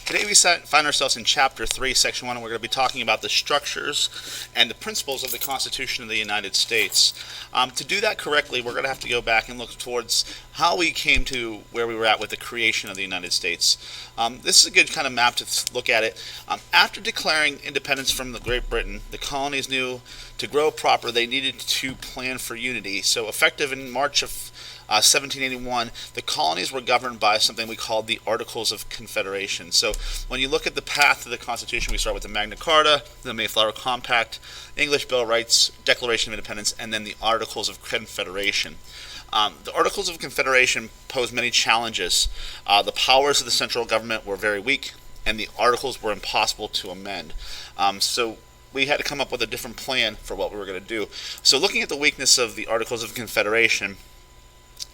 Today we find ourselves in Chapter 3, Section 1, and we're going to be talking about the structures and the principles of the Constitution of the United States. To do that correctly, we're going to have to go back and look towards how we came to where we were at with the creation of the United States. This is a good kind of map to look at it. After declaring independence from Great Britain, the colonies knew to grow proper they needed to plan for unity. So effective in March of 1781, the colonies were governed by something we called the Articles of Confederation. So when you look at the path of the Constitution, we start with the Magna Carta, the Mayflower Compact, English Bill of Rights, Declaration of Independence, and then the Articles of Confederation. The Articles of Confederation posed many challenges. The powers of the central government were very weak, and the Articles were impossible to amend. So we had to come up with a different plan for what we were going to do. So looking at the weakness of the Articles of Confederation,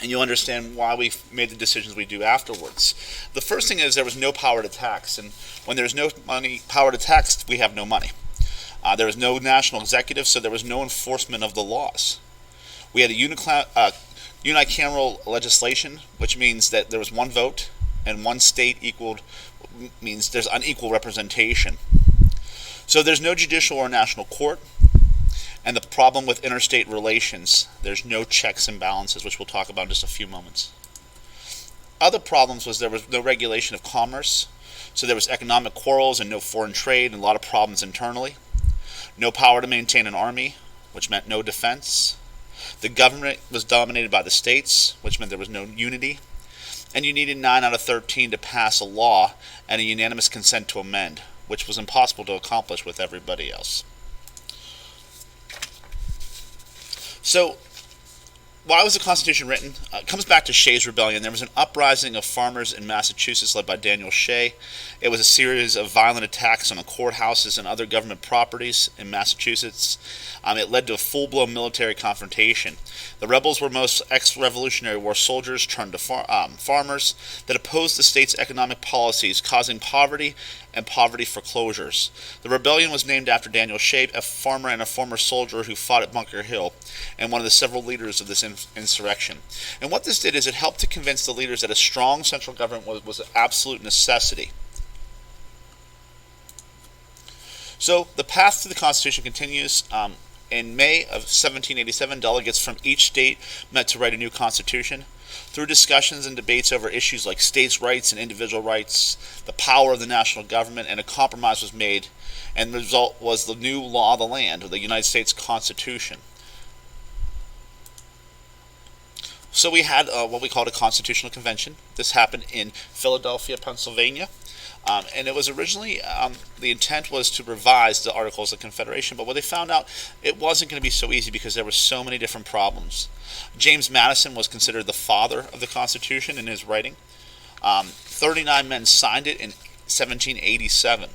and you'll understand why we made the decisions we do afterwards. The first thing is there was no power to tax, and when there's no power to tax, we have no money. There was no national executive, so there was no enforcement of the laws. We had a unicameral legislation, which means that there was one vote, and one state means there's unequal representation. So there's no judicial or national court. And the problem with interstate relations, there's no checks and balances, which we'll talk about in just a few moments. Other problems was there was no regulation of commerce, so there was economic quarrels and no foreign trade and a lot of problems internally. No power to maintain an army, which meant no defense. The government was dominated by the states, which meant there was no unity. And you needed 9 out of 13 to pass a law and a unanimous consent to amend, which was impossible to accomplish with everybody else. So, why was the Constitution written? It comes back to Shays' Rebellion. There was an uprising of farmers in Massachusetts led by Daniel Shay. It was a series of violent attacks on the courthouses and other government properties in Massachusetts. It led to a full-blown military confrontation. The rebels were most ex-Revolutionary War soldiers turned to farmers that opposed the state's economic policies, causing poverty and poverty foreclosures. The rebellion was named after Daniel Shay, a farmer and a former soldier who fought at Bunker Hill, and one of the several leaders of this insurrection. And what this did is it helped to convince the leaders that a strong central government was an absolute necessity. So the path to the Constitution continues. In May of 1787, delegates from each state met to write a new constitution. Through discussions and debates over issues like states' rights and individual rights, the power of the national government, and a compromise was made, and the result was the new law of the land, or the United States Constitution. So we had what we called a constitutional convention. This happened in Philadelphia, Pennsylvania. And it was originally, the intent was to revise the Articles of Confederation, but what they found out, it wasn't going to be so easy because there were so many different problems. James Madison was considered the father of the Constitution in his writing. 39 men signed it in 1787.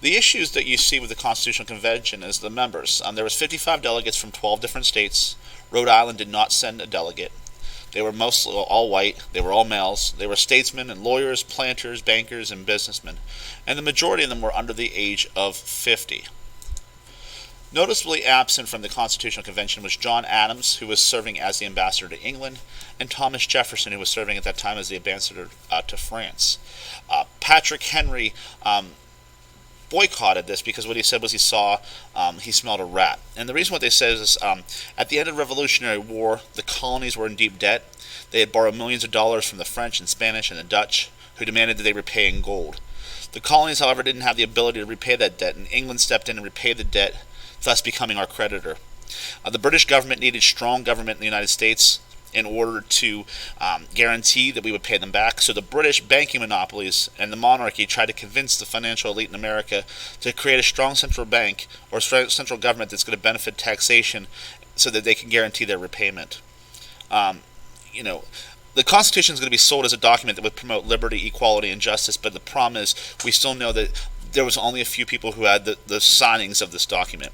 The issues that you see with the Constitutional Convention is the members. There was 55 delegates from 12 different states. Rhode Island did not send a delegate. They were mostly all white. They were all males. They were statesmen and lawyers, planters, bankers, and businessmen. And the majority of them were under the age of 50. Noticeably absent from the Constitutional Convention was John Adams, who was serving as the ambassador to England, and Thomas Jefferson, who was serving at that time as the ambassador to France. Patrick Henry boycotted this because what he said was he smelled a rat. And the reason what they said is at the end of the Revolutionary War, the colonies were in deep debt. They had borrowed millions of dollars from the French and Spanish and the Dutch, who demanded that they repay in gold. The colonies, however, didn't have the ability to repay that debt, and England stepped in and repaid the debt, thus becoming our creditor. The British government needed strong government in the United States in order to guarantee that we would pay them back. So the British banking monopolies and the monarchy tried to convince the financial elite in America to create a strong central bank or central government that's going to benefit taxation so that they can guarantee their repayment. The Constitution is going to be sold as a document that would promote liberty, equality, and justice, but the problem is we still know that there was only a few people who had the signings of this document.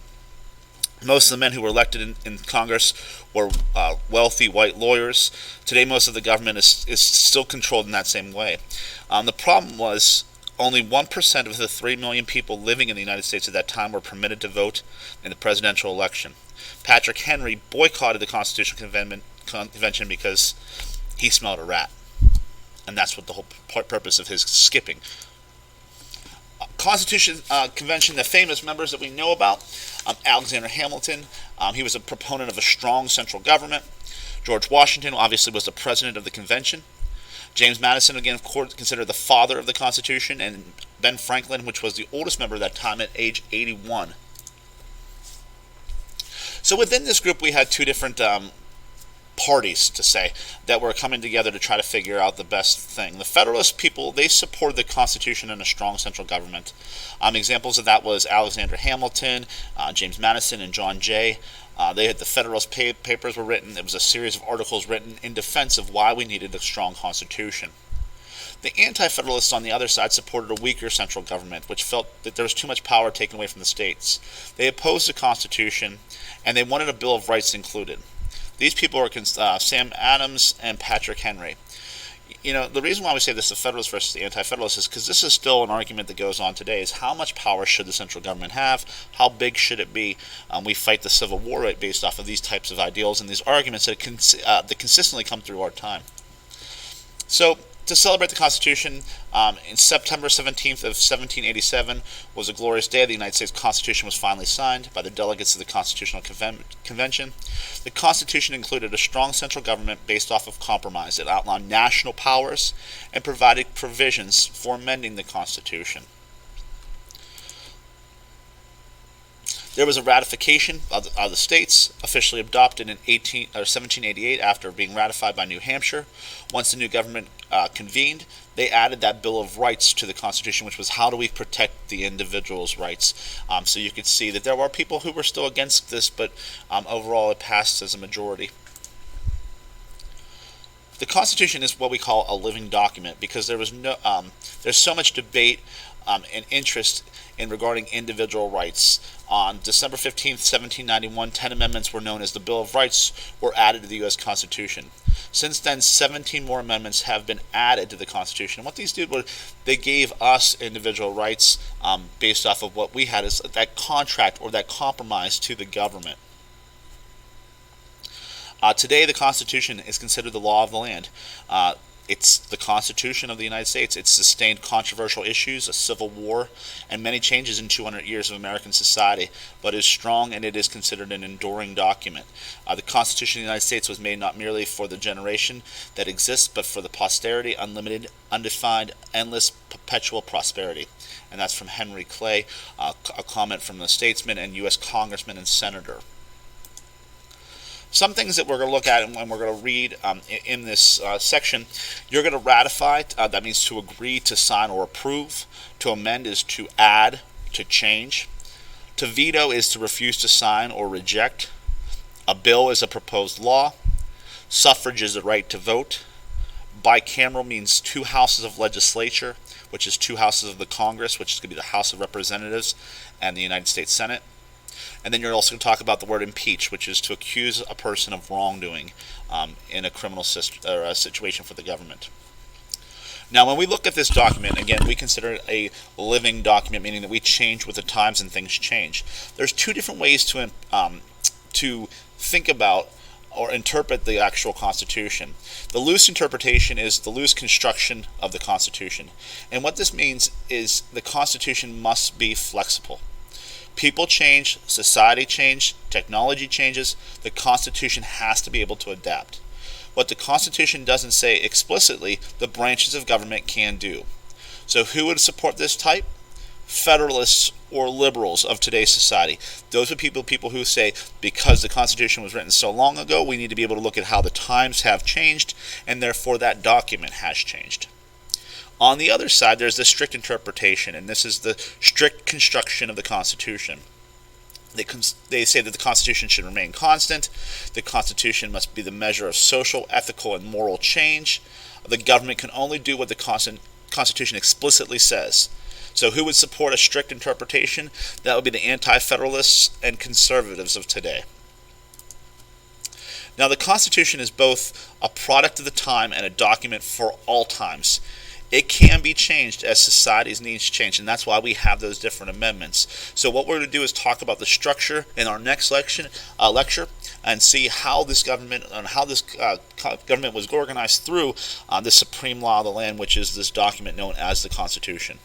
Most of the men who were elected in Congress were wealthy white lawyers. Today, most of the government is still controlled in that same way. The problem was only 1% of the 3 million people living in the United States at that time were permitted to vote in the presidential election. Patrick Henry boycotted the Constitutional Convention because he smelled a rat. And and that's what the whole purpose of his skipping. Constitution Convention, the famous members that we know about, Alexander Hamilton, he was a proponent of a strong central government. George Washington obviously was the president of the convention. James Madison, again, of course, considered the father of the Constitution, and Ben Franklin, which was the oldest member at that time at age 81. So within this group, we had two different parties, to say, that were coming together to try to figure out the best thing. The Federalist people, they supported the Constitution and a strong central government. Examples of that was Alexander Hamilton, James Madison, and John Jay. The Federalist Papers were written. It was a series of articles written in defense of why we needed a strong Constitution. The Anti-Federalists on the other side supported a weaker central government, which felt that there was too much power taken away from the states. They opposed the Constitution, and they wanted a Bill of Rights included. These people are Sam Adams and Patrick Henry. You know, the reason why we say this, the Federalists versus the Anti-Federalists, is because this is still an argument that goes on today, is how much power should the central government have? How big should it be? We fight the Civil War right based off of these types of ideals and these arguments that consistently come through our time. So, to celebrate the Constitution, in September 17th of 1787 was a glorious day. The United States Constitution was finally signed by the delegates of the Constitutional Convention. The Constitution included a strong central government based off of compromise. It outlined national powers and provided provisions for amending the Constitution. There was a ratification of the states, officially adopted in 1788 after being ratified by New Hampshire. Once the new government convened, they added that Bill of Rights to the Constitution, which was how do we protect the individual's rights. So you could see that there were people who were still against this, but overall it passed as a majority. The Constitution is what we call a living document because there's so much debate and interest in regarding individual rights. On December 15th, 1791, 10 amendments were known as the Bill of Rights were added to the U.S. Constitution. Since then, 17 more amendments have been added to the Constitution. And what these did was they gave us individual rights based off of what we had as that contract or that compromise to the government. Today, the Constitution is considered the law of the land. It's the Constitution of the United States. It's sustained controversial issues, a civil war, and many changes in 200 years of American society, but is strong and it is considered an enduring document. The Constitution of the United States was made not merely for the generation that exists, but for the posterity, unlimited, undefined, endless, perpetual prosperity. And that's from Henry Clay, a comment from the statesman and U.S. congressman and senator. Some things that we're going to look at and we're going to read in this section. You're going to ratify, that means to agree, to sign, or approve. To amend is to add, to change. To veto is to refuse to sign or reject. A bill is a proposed law. Suffrage is the right to vote. Bicameral means two houses of legislature, which is two houses of the Congress, which is going to be the House of Representatives and the United States Senate. And then you're also going to talk about the word impeach, which is to accuse a person of wrongdoing in a criminal situation for the government. Now, when we look at this document, again, we consider it a living document, meaning that we change with the times and things change. There's two different ways to think about or interpret the actual Constitution. The loose interpretation is the loose construction of the Constitution. And what this means is the Constitution must be flexible. People change, society changes, technology changes, the Constitution has to be able to adapt. What the Constitution doesn't say explicitly, the branches of government can do. So who would support this type? Federalists or liberals of today's society. Those are people who say, because the Constitution was written so long ago, we need to be able to look at how the times have changed, and therefore that document has changed. On the other side, there's the strict interpretation, and this is the strict construction of the Constitution. They say that the Constitution should remain constant. The Constitution must be the measure of social, ethical, and moral change. The government can only do what the Constitution explicitly says. So who would support a strict interpretation? That would be the anti-federalists and conservatives of today. Now, the Constitution is both a product of the time and a document for all times. it can be changed as society's needs change, and that's why we have those different amendments. So what we're going to do is talk about the structure in our next lecture and see how this government government was organized through the supreme law of the land, which is this document known as the Constitution.